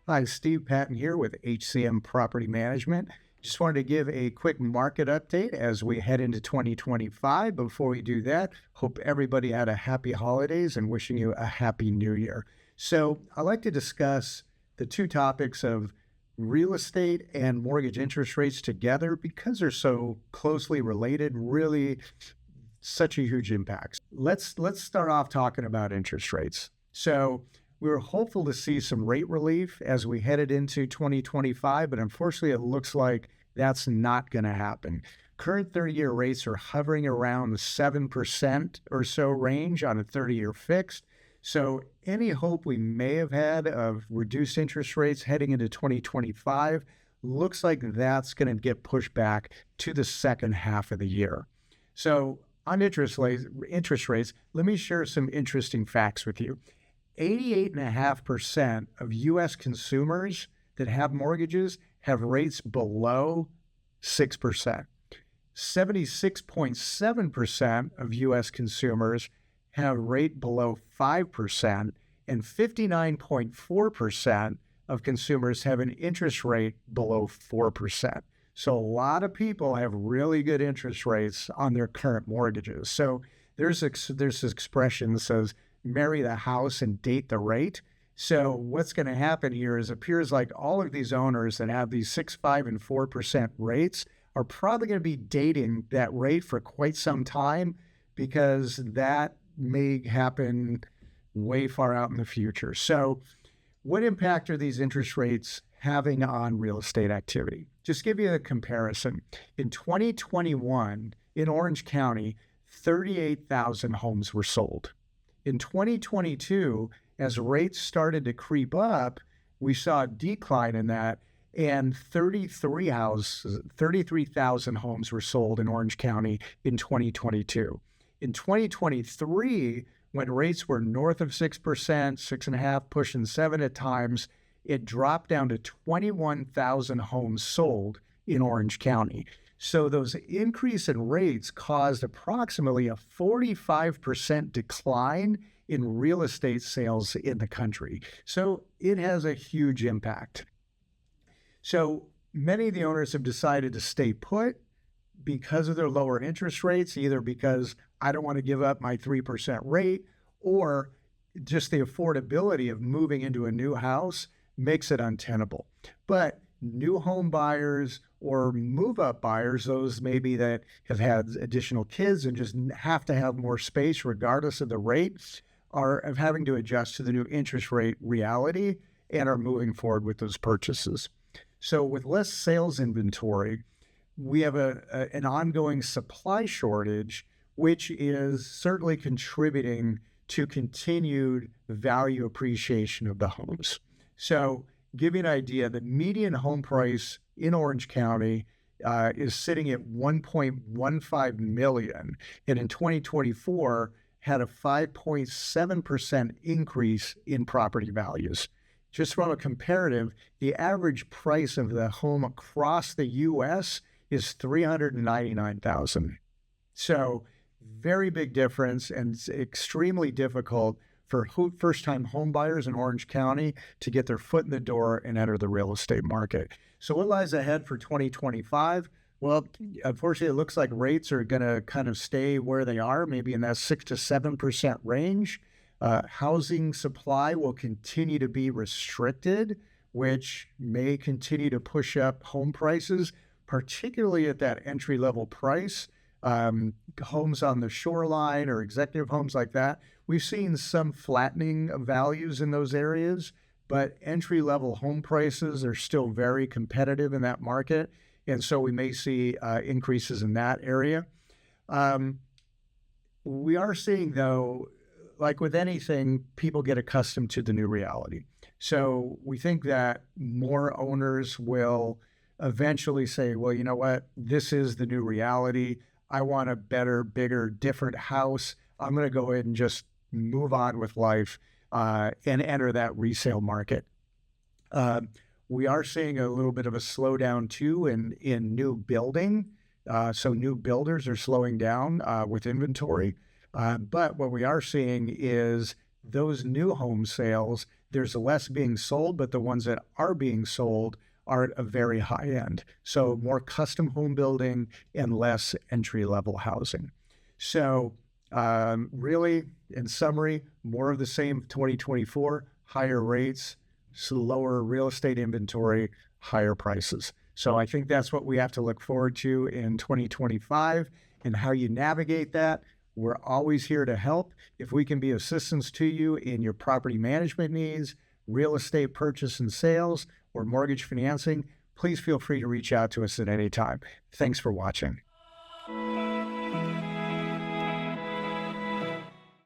Hi, Steve Patton here with HCM Property Management. Just wanted to give a quick market update as we head into 2025. Before we do that, hope everybody had a happy holidays and wishing you a happy new year. So, I'd like to discuss the two topics of real estate and mortgage interest rates together because they're so closely related, really such a huge impact. Let's start off talking about interest rates. So, we were hopeful to see some rate relief as we headed into 2025, but unfortunately, it looks like that's not going to happen. Current 30-year rates are hovering around the 7% or so range on a 30-year fixed. So any hope we may have had of reduced interest rates heading into 2025 looks like that's going to get pushed back to the second half of the year. So on interest rates, let me share some interesting facts with you. 88.5% of U.S. consumers that have mortgages have rates below 6%. 76.7% of U.S. consumers have rate below 5%, and 59.4% of consumers have an interest rate below 4%. So a lot of people have really good interest rates on their current mortgages. So there's this expression that says, marry the house and date the rate. So what's going to happen here is it appears like all of these owners that have these 6, 5, and 4% rates are probably going to be dating that rate for quite some time because that may happen way far out in the future. So what impact are these interest rates having on real estate activity? Just give you a comparison. In 2021, in Orange County, 38,000 homes were sold. In 2022, as rates started to creep up, we saw a decline in that, and 33,000 homes were sold in Orange County in 2022. In 2023, when rates were north of 6%, 6.5%, pushing 7% at times, it dropped down to 21,000 homes sold in Orange County. So those increase in rates caused approximately a 45% decline in real estate sales in the country. So it has a huge impact. So many of the owners have decided to stay put because of their lower interest rates, either because I don't want to give up my 3% rate or just the affordability of moving into a new house makes it untenable. But new home buyers or move-up buyers, those maybe that have had additional kids and just have to have more space regardless of the rate, are having to adjust to the new interest rate reality and are moving forward with those purchases. So with less sales inventory, we have an ongoing supply shortage, which is certainly contributing to continued value appreciation of the homes. So give you an idea, the median home price in Orange County is sitting at $1.15 million, and in 2024 had a 5.7% increase in property values. Just from a comparative, the average price of the home across the U.S. is $399,000. So very big difference, and it's extremely difficult for first-time home buyers in Orange County to get their foot in the door and enter the real estate market. So what lies ahead for 2025? Well, unfortunately, it looks like rates are going to kind of stay where they are, maybe in that 6 to 7% range. Housing supply will continue to be restricted, which may continue to push up home prices, particularly at that entry-level price. Homes on the shoreline or executive homes like that, we've seen some flattening of values in those areas, but entry-level home prices are still very competitive in that market, and so we may see increases in that area. We are seeing, though, like with anything, people get accustomed to the new reality. So we think that more owners will eventually say, well, you know what, this is the new reality. I want a better, bigger, different house. I'm going to go ahead and just move on with life and enter that resale market. We are seeing a little bit of a slowdown too in new building. So new builders are slowing down with inventory. But what we are seeing is those new home sales, there's less being sold, but the ones that are being sold are at a very high end. So more custom home building and less entry-level housing. So really, in summary, more of the same 2024, higher rates, lower real estate inventory, higher prices. So I think that's what we have to look forward to in 2025, and how you navigate that. We're always here to help. If we can be assistance to you in your property management needs, real estate purchase and sales, or mortgage financing, please feel free to reach out to us at any time. Thanks for watching.